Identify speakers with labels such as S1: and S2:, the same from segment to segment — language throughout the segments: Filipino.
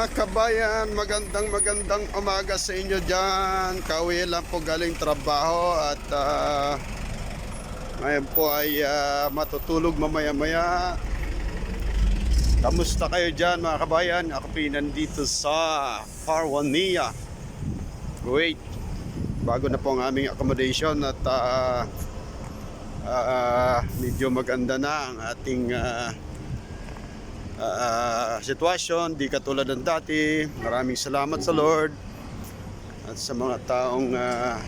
S1: Mga kabayan, magandang umaga sa inyo dyan. Kauwi lang po galing trabaho at ngayon po ay matutulog mamaya-maya. Kamusta kayo dyan mga kabayan? Ako po nandito sa Parwania, Kuwait. Bago na po ang aming accommodation at medyo maganda na ang ating sitwasyon, di katulad ng dati. Maraming salamat sa Lord at sa mga taong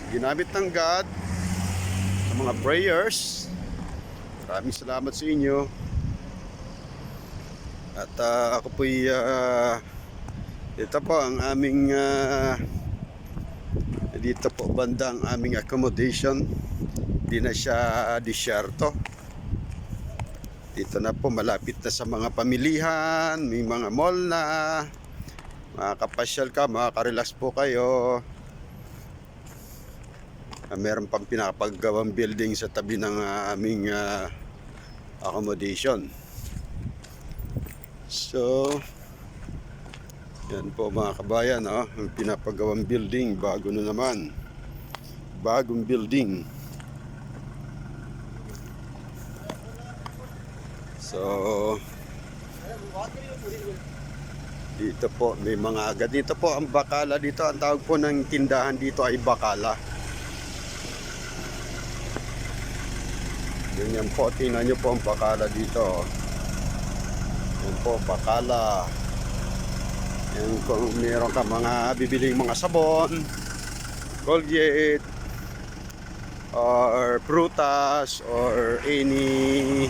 S1: ginamit ng God, sa mga prayers. Maraming salamat sa inyo. At ako po'y ito po ang aming dito po banda ang aming accommodation. Di na siya disyerto. Dito na po, malapit na sa mga pamilihan, may mga mall na. Makakapasyal ka, makakarelax po kayo. Meron pang pinapagawang building sa tabi ng aming accommodation. So, yan po mga kabayan, ang pinapagawang building, bago na naman. Bagong building. So, dito po may mga agad. Dito po ang bakala dito. Ang tawag po ng tindahan dito ay bakala. Ganyan po. Tingnan nyo po ang bakala dito. Yan po, bakala. Yan, kung meron ka mga bibiling mga sabon, Colgate, or prutas, or any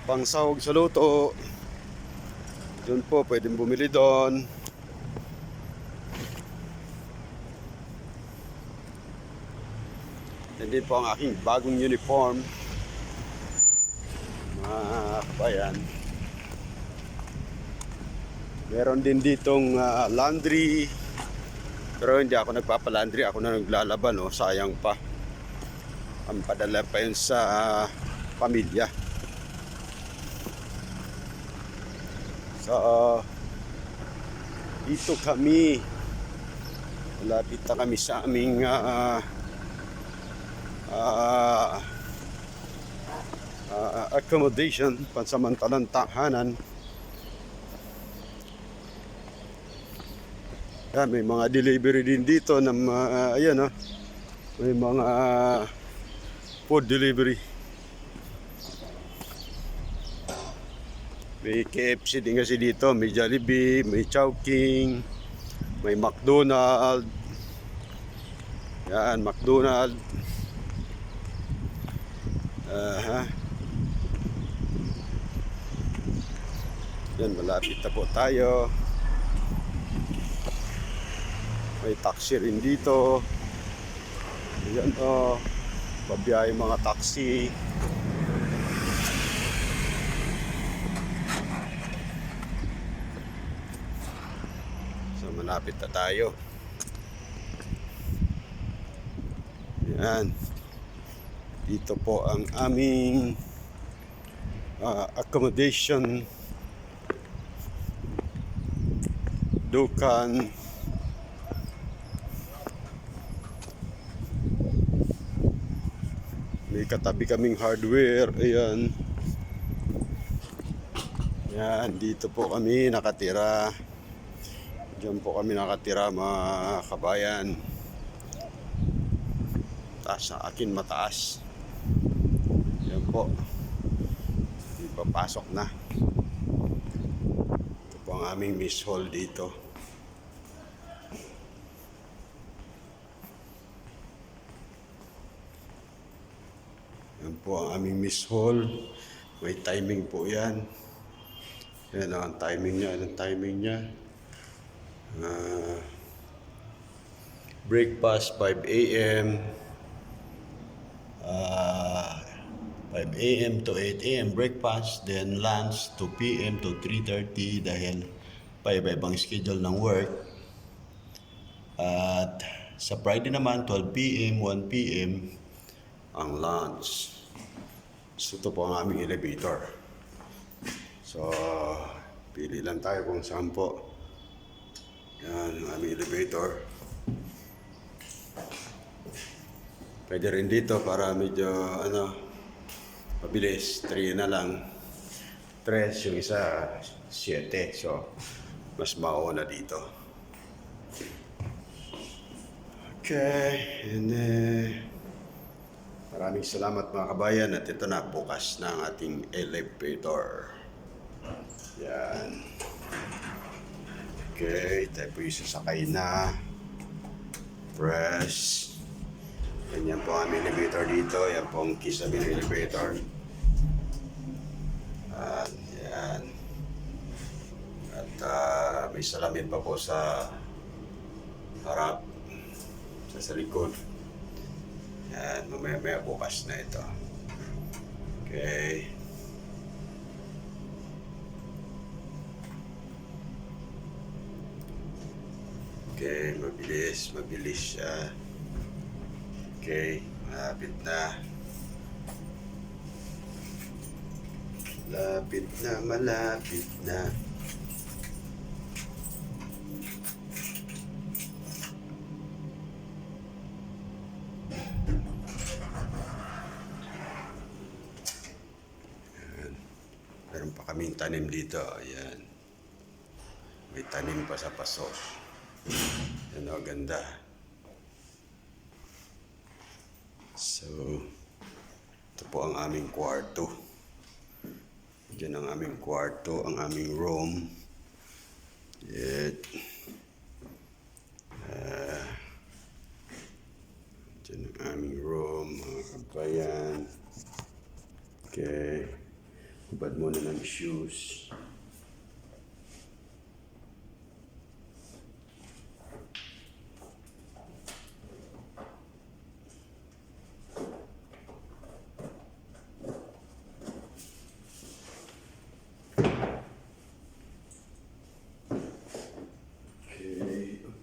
S1: pangsahog sa luto, doon po pwedeng bumili doon. Yan din po ang aking bagong uniform mga kabayan. Meron din ditong laundry, pero hindi ako nagpapalandry, ako na naglalaban, sayang pa. Ang padala pa yun sa pamilya. So, dito kami, malapit na kami sa aming accommodation, pansamantalang tahanan. May mga delivery din dito ng ayan, may mga food delivery. May KFC din kasi dito, may Jollibee, may Chowking, may McDonald's. Yan, McDonald's. Yan, malapit na po tayo. May taxi rin dito. Yan babiyahe mga taxi. So malapit na tayo. Yan. Dito po ang aming accommodation. Dukan. May katabi kaming hardware. Ayan. Yan, dito po kami nakatira. Diyan po kami nakatira mga kabayan. Taas na akin, mataas. Yan po. Ipapasok na. Ito po ang aming miss hall dito. Yan po ang aming miss hall. May timing po yan. Yan ang timing niya. Ang timing niya. Breakfast 5 a.m. 5 a.m. to 8 a.m. breakfast. Then lunch 2 p.m. to 3:30 dahil paiba-ibang schedule ng work. At sa Friday naman 12 p.m. 1 p.m. ang lunch. So ito po ang aming elevator. So Pili lang tayo kung saan po. Yan ang aming elevator. Pwede rin dito para medyo mabilis. 3 na lang. 3 yung isa 7. So mas mauna dito. Okay. And maraming salamat mga kabayan at ito na bukas na ang ating elevator. Yan. Okay, tayo po yung sasakay na. Press. Ganyan po ang elevator dito. Yan po ang keys ng elevator. At yan. At may salamin pa po sa harap. Sa likod. Yan, mamaya bukas na ito. Okay. Okay, mabilis siya. Okay, malapit na. Malapit na. Ayan. Meron pa kaming tanim dito. Ayan. May tanim pa sa paso. Yan o, ganda. So, ito po ang aming kwarto. Diyan ang aming kwarto, ang aming room. Yan. Diyan ang aming room, mga kabayan. Okay. Hubad muna ng shoes.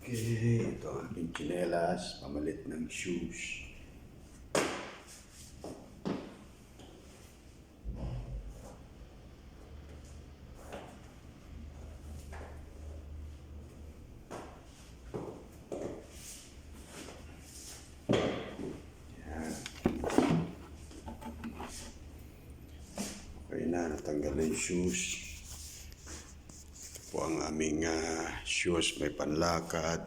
S1: Okay, ito ang aking tsinelas, pamalit ng shoes. Yan. Okay na, natanggal na yung shoes. Po ang aming shoes, may panlakad,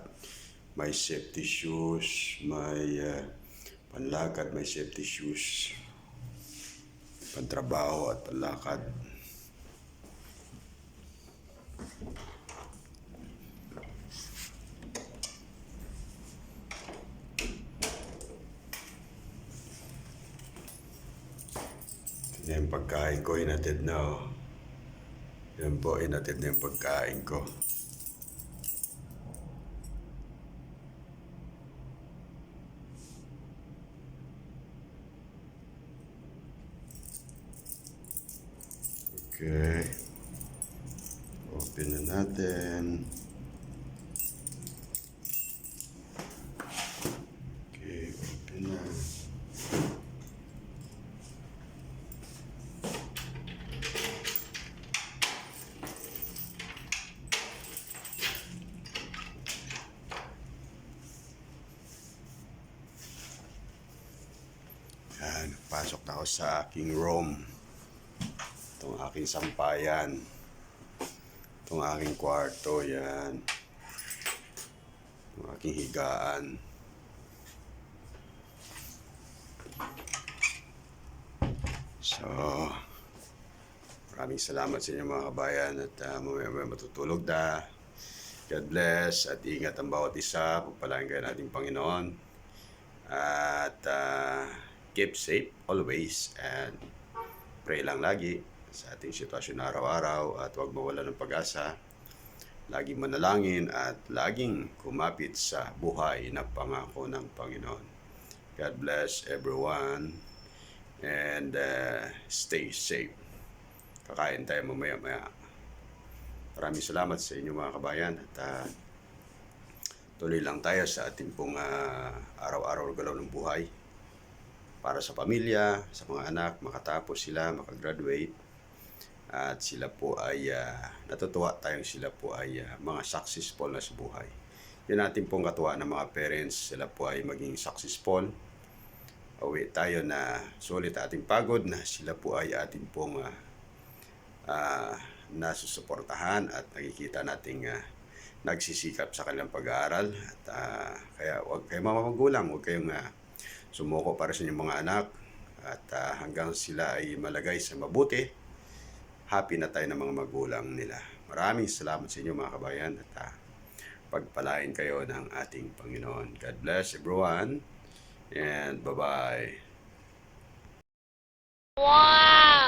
S1: may safety shoes, may panlakad, may safety shoes, pantrabaho at panlakad. Ito na yung pagkain ko, hinatid na oh. Yan po, inatid na yung pagkain ko. Okay. Open na natin. Okay, open na. Yan, pasok na ako sa aking room. Itong aking sampayan. Itong aking kwarto, yan. Itong aking higaan. So, maraming salamat sa inyo mga kabayan at mamaya matutulog na. God bless at ingat ang bawat isa. Pagpalain kayo nating Panginoon. At keep safe always and pray lang lagi sa ating sitwasyon araw-araw at huwag mawala ng pag-asa. Laging manalangin at laging kumapit sa buhay na pangako ng Panginoon. God bless everyone and stay safe. Kakain tayo mamaya-maya. Maraming salamat sa inyo mga kabayan at tuloy lang tayo sa ating pong araw-araw galaw ng buhay. Para sa pamilya, sa mga anak, makatapos sila, makagraduate. At sila po ay natutuwa tayong sila po ay mga successful na sa buhay. Yan natin pong katuwa ng mga parents, sila po ay maging successful. Uwi tayo na sulit ating pagod na sila po ay ating pong nasusuportahan at nakikita nating nagsisikap sa kanilang pag-aaral. At kaya huwag kayong mga magulang, huwag kayong sumuko para sa inyong mga anak. At hanggang sila ay malagay sa mabuti, happy na tayo ng mga magulang nila. Maraming salamat sa inyo mga kabayan at pagpalain kayo ng ating Panginoon. God bless everyone and bye-bye.
S2: Wow!